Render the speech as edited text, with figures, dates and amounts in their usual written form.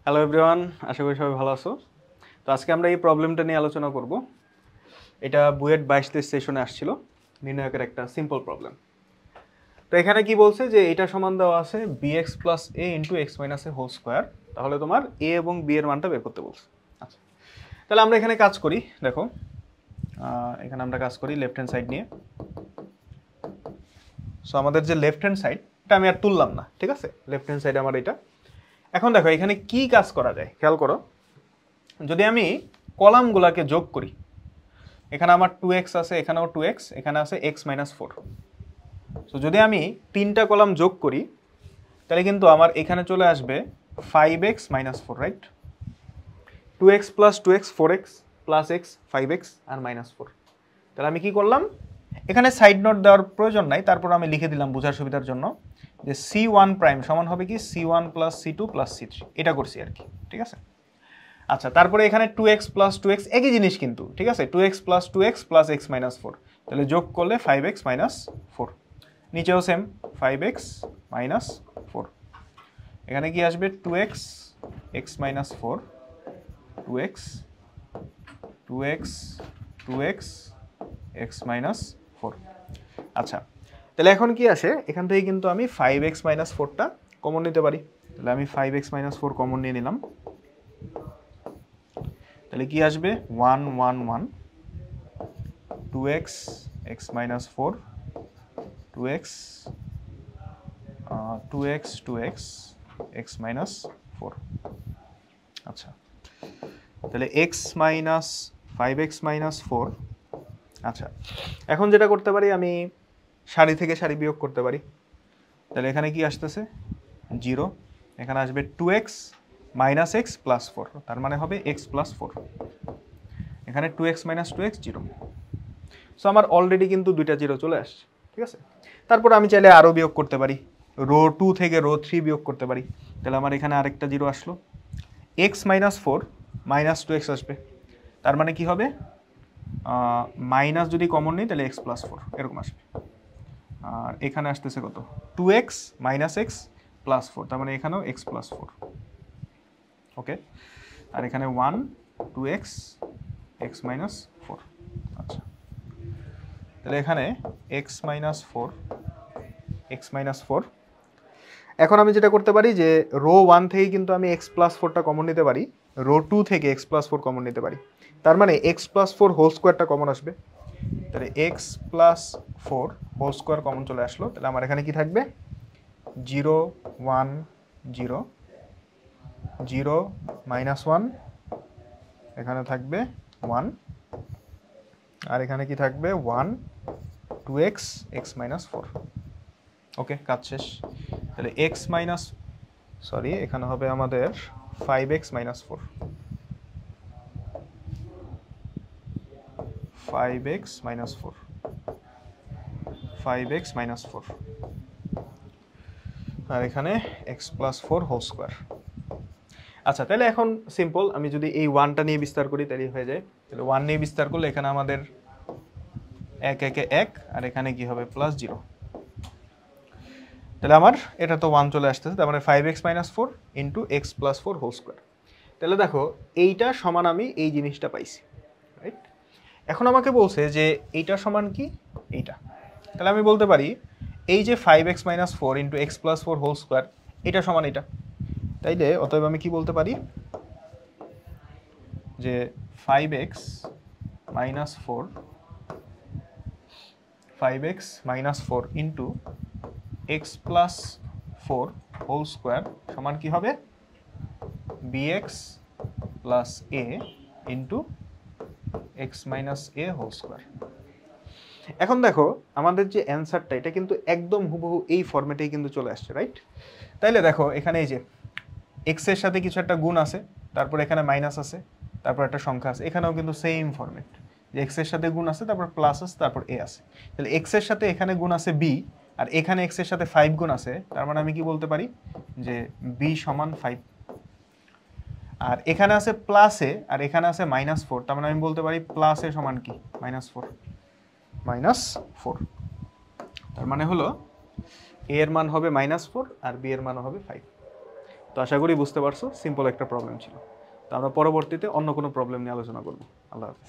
Hello everyone, আশা করি সবাই ভালো আছো। তো আজকে আমরা এই প্রবলেমটা নিয়ে আলোচনা করব। এটা বুয়েট 22 সেশনে আসছিল, নির্ণায়কের একটা সিম্পল প্রবলেম। তো এখানে কি বলছে যে এটা সমান দেওয়া আছে bx plus a into x minus a whole square. তাহলে তোমার a এবং b এর মানটা বের করতে বলছে। আচ্ছা, তাহলে আমরা এখানে কাজ করি। দেখো, এখানে আমরা কাজ করি লেফট হ্যান্ড সাইড নিয়ে। সো আমাদের যে লেফট হ্যান্ড সাইড, এটা আমি আর তুললাম না, ঠিক আছে? লেফট হ্যান্ড সাইড আমার এটা। এখন দেখো এখানে কি কাজ করা যায়, খেয়াল করো। যদি আমি কলামগুলোকে যোগ করি, এখানে আমার 2x আছে, এখানেও 2x, এখানে আছে x মাইনাস 4। সো যদি আমি তিনটা কলাম যোগ করি তাহলে কিন্তু আমার এখানে চলে আসবে 5x minus 4, right? 2x plus 2x 4x plus x 5x আর মাইনাস 4। তাহলে আমি কি করলাম, এখানে সাইড নোট দেওয়ার প্রয়োজন নাই, তারপর আমি লিখে দিলাম বোঝার সুবিধার জন্য যে c1 প্রাইম সমান হবে কি c1 plus c2 plus c3, এটা করছি আর কি, ঠিক আছে? আচ্ছা, তারপরে এখানে 2x প্লাস 2x একই জিনিস কিন্তু, ঠিক আছে? 2x plus 2x plus x minus 4, তাহলে যোগ করলে 5x মাইনাস 4। নিচেও সেম 5x মাইনাস 4। এখানে কি আসবে 2x x minus 4, 2x 2x 2x x minus 4। আচ্ছা, তাহলে এখন কি আসে, এখান থেকে কিন্তু আমি 5x মাইনাস 4টা কমন নিতে পারি। তাহলে আমি 5x মাইনাস 4 কমন নিয়ে নিলাম। তাহলে কি আসবে 1 1 1 2x x minus 4 2x 2x 2x x minus 4। আচ্ছা, তাহলে x মাইনাস 5x মাইনাস 4। আচ্ছা, এখন যেটা করতে পারি, আমি সারি থেকে সারি বিয়োগ করতে পারি। তাহলে এখানে কি আসতেছে 0, এখানে আসবে 2x মাইনাস x প্লাস 4, তার মানে হবে x প্লাস 4। এখানে 2x মাইনাস 2x 0। সো আমার অলরেডি কিন্তু দুইটা 0 চলে আসছে, ঠিক আছে? তারপর আমি চাইলে আরও বিয়োগ করতে পারি, রো 2 থেকে রো 3 বিয়োগ করতে পারি। তাহলে আমার এখানে আরেকটা 0 আসলো, x মাইনাস 4 মাইনাস 2x আসবে, তার মানে কি হবে মাইনাস যদি কমন নেই তাহলে x প্লাস 4 এরকম আসবে। আর এখানে আসতেছে কত 2x মাইনাস x প্লাস 4, তার মানে এখানেও x প্লাস 4। ওকে, আর এখানে 1 2x x মাইনাস 4। আচ্ছা, তাহলে এখানে x মাইনাস 4 x মাইনাস 4। এখন আমি যেটা করতে পারি যে রো 1 থেকে কিন্তু আমি x প্লাস 4টা কমন নিতে পারি, রো 2 থেকে x প্লাস 4 কমন নিতে পারি, তার মানে x প্লাস 4 হোল স্কোয়ারটা কমন আসবে। তাহলে x plus 4 whole square common চলে আসলো। তাহলে আমার এখানে কি থাকবে 0 1 0 0 মাইনাস 1, এখানে থাকবে 1, আর এখানে কি থাকবে 1 2x x মাইনাস 4। ওকে, কাজ শেষ। তাহলে x মাইনাস এখানে হবে আমাদের 5x minus 4, 5x minus 4 5x minus 4, আর এখানে x প্লাস 4 হোল স্কোয়ার। আচ্ছা, তাহলে এখন সিম্পল, আমি যদি এই 1টা নিয়ে বিস্তার করি তাহলে হয়ে যায়। তাহলে 1 নিয়ে বিস্তার করলে এখানে আমাদের 1 1 1, আর এখানে কি হবে প্লাস 0। তাহলে আমার এটা তো 1 চলে আসতেছে, তার মানে 5x minus 4 into x plus 4 whole square. তাহলে দেখো এইটা সমান আমি এই জিনিসটা পাইছি, রাইট? এখন আমাকে বলছে যে এইটা সমান কি এইটা। তাহলে আমি বলতে পারি এই যে 5x minus 4 into x plus 4 whole square, এটা সমান এটা। তাইলে অতএব আমি কি বলতে পারি যে 5x minus 4 5x minus 4 into x plus 4 whole square সমান কি হবে bx plus a into x minus a whole square. এখন দেখো আমাদের যে অ্যান্সারটা, এটা কিন্তু একদম হুবহু এই ফরম্যাটেই কিন্তু চলে আসছে, রাইট? তাইলে দেখো এখানে এই যে এক্স এর সাথে কিছু একটা গুণ আছে, তারপর এখানে মাইনাস আছে, তারপর একটা সংখ্যা আছে, এখানেও কিন্তু সেম ফরম্যাট, যে এক্স এর সাথে গুণ আছে, তারপর প্লাস আছে, তারপর এ আছে। তাহলে এক্স এর সাথে এখানে গুণ আছে বি, আর এখানে এক্স এর সাথে 5 গুণ আছে, তার মানে আমি কি বলতে পারি যে বি সমান 5। আর এখানে আছে প্লাস এ, আর এখানে আছে মাইনাস 4, তার মানে আমি বলতে পারি প্লাস এ সমান কি মাইনাস 4, মাইনাস 4। তার মানে হলো এ এর মান হবে -4 আর বি এর মান হবে 5। তো আশা করি বুঝতে পারছো, সিম্পল একটা প্রবলেম ছিল। তো আমরা পরবর্তীতে অন্য কোনো প্রবলেম নিয়ে আলোচনা করবো। আল্লাহ হাফিজ।